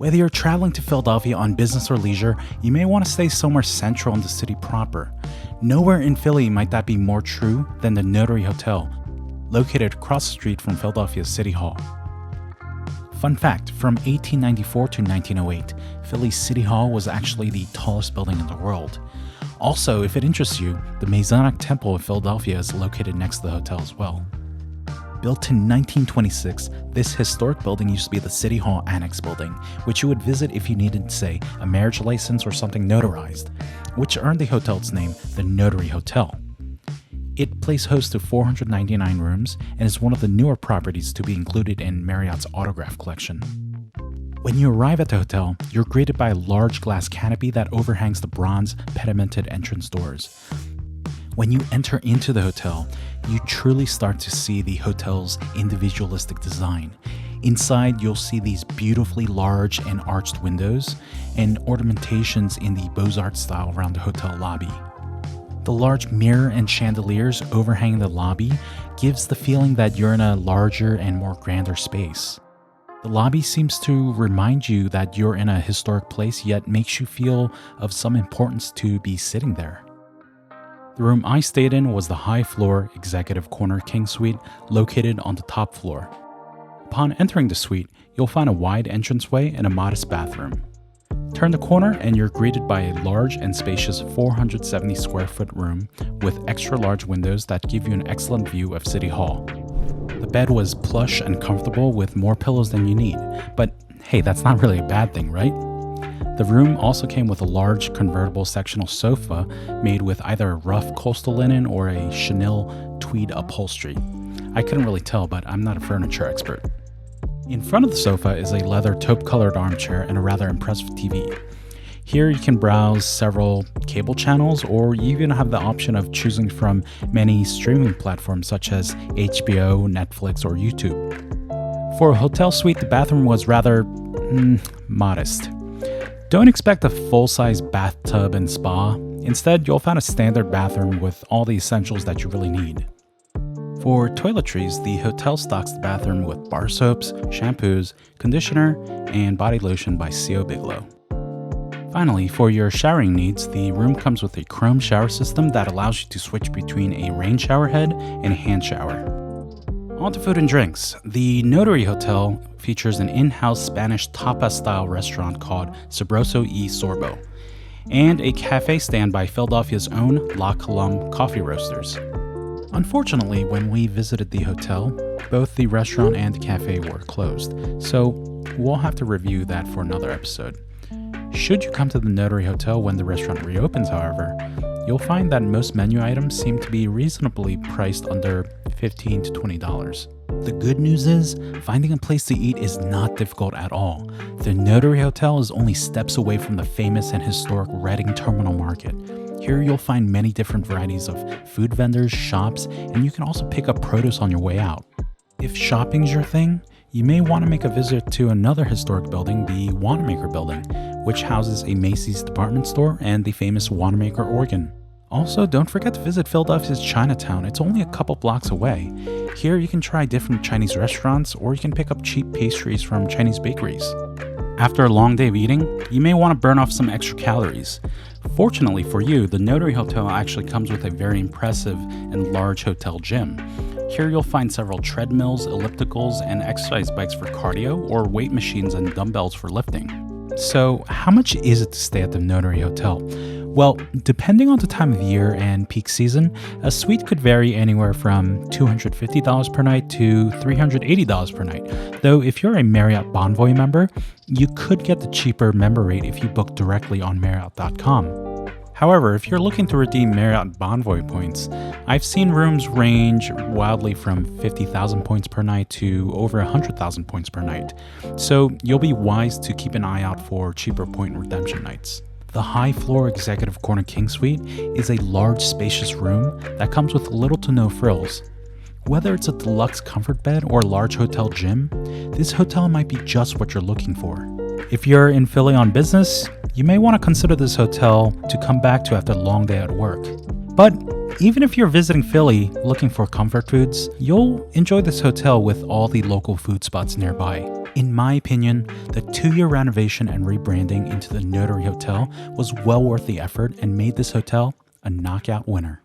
Whether you're traveling to Philadelphia on business or leisure, you may want to stay somewhere central in the city proper. Nowhere in Philly might that be more true than the Notary Hotel, located across the street from Philadelphia City Hall. Fun fact, from 1894 to 1908, Philly's City Hall was actually the tallest building in the world. Also, if it interests you, the Masonic Temple of Philadelphia is located next to the hotel as well. Built in 1926, this historic building used to be the City Hall Annex building, which you would visit if you needed, say, a marriage license or something notarized, which earned the hotel its name, the Notary Hotel. It plays host to 499 rooms and is one of the newer properties to be included in Marriott's autograph collection. When you arrive at the hotel, you're greeted by a large glass canopy that overhangs the bronze pedimented entrance doors. When you enter into the hotel, you truly start to see the hotel's individualistic design. Inside, you'll see these beautifully large and arched windows and ornamentations in the Beaux-Arts style around the hotel lobby. The large mirror and chandeliers overhanging the lobby gives the feeling that you're in a larger and more grander space. The lobby seems to remind you that you're in a historic place, yet makes you feel of some importance to be sitting there. The room I stayed in was the high-floor Executive Corner King Suite located on the top floor. Upon entering the suite, you'll find a wide entranceway and a modest bathroom. Turn the corner and you're greeted by a large and spacious 470 square foot room with extra large windows that give you an excellent view of City Hall. The bed was plush and comfortable with more pillows than you need, but hey, that's not really a bad thing, right? The room also came with a large convertible sectional sofa made with either a rough coastal linen or a chenille tweed upholstery. I couldn't really tell, but I'm not a furniture expert. In front of the sofa is a leather taupe-colored armchair and a rather impressive TV. Here you can browse several cable channels, or you even have the option of choosing from many streaming platforms such as HBO, Netflix, or YouTube. For a hotel suite, the bathroom was rather modest. Don't expect a full-size bathtub and spa. Instead, you'll find a standard bathroom with all the essentials that you really need. For toiletries, the hotel stocks the bathroom with bar soaps, shampoos, conditioner, and body lotion by C.O. Bigelow. Finally, for your showering needs, the room comes with a chrome shower system that allows you to switch between a rain shower head and a hand shower. On to food and drinks. The Notary Hotel features an in-house Spanish tapas-style restaurant called Sabroso y Sorbo, and a cafe stand by Philadelphia's own La Colombe coffee roasters. Unfortunately, when we visited the hotel, both the restaurant and the cafe were closed, so we'll have to review that for another episode. Should you come to the Notary Hotel when the restaurant reopens, however, you'll find that most menu items seem to be reasonably priced under $15 to $20. The good news is, finding a place to eat is not difficult at all. The Notary Hotel is only steps away from the famous and historic Reading Terminal Market. Here you'll find many different varieties of food vendors, shops, and you can also pick up produce on your way out. If shopping's your thing, you may want to make a visit to another historic building, the Wanamaker Building, which houses a Macy's department store and the famous Wanamaker organ. Also, don't forget to visit Philadelphia's Chinatown. It's only a couple blocks away. Here you can try different Chinese restaurants, or you can pick up cheap pastries from Chinese bakeries. After a long day of eating, you may want to burn off some extra calories. Fortunately for you, the Notary Hotel actually comes with a very impressive and large hotel gym. Here you'll find several treadmills, ellipticals, and exercise bikes for cardio, or weight machines and dumbbells for lifting. So, how much is it to stay at the Notary Hotel? Well, depending on the time of year and peak season, a suite could vary anywhere from $250 per night to $380 per night. Though if you're a Marriott Bonvoy member, you could get the cheaper member rate if you book directly on marriott.com. However, if you're looking to redeem Marriott Bonvoy points, I've seen rooms range wildly from 50,000 points per night to over 100,000 points per night. So you'll be wise to keep an eye out for cheaper point redemption nights. The high-floor Executive Corner King Suite is a large, spacious room that comes with little to no frills. Whether it's a deluxe comfort bed or a large hotel gym, this hotel might be just what you're looking for. If you're in Philly on business, you may want to consider this hotel to come back to after a long day at work. But even if you're visiting Philly looking for comfort foods, you'll enjoy this hotel with all the local food spots nearby. In my opinion, the 2-year renovation and rebranding into the Notary Hotel was well worth the effort and made this hotel a knockout winner.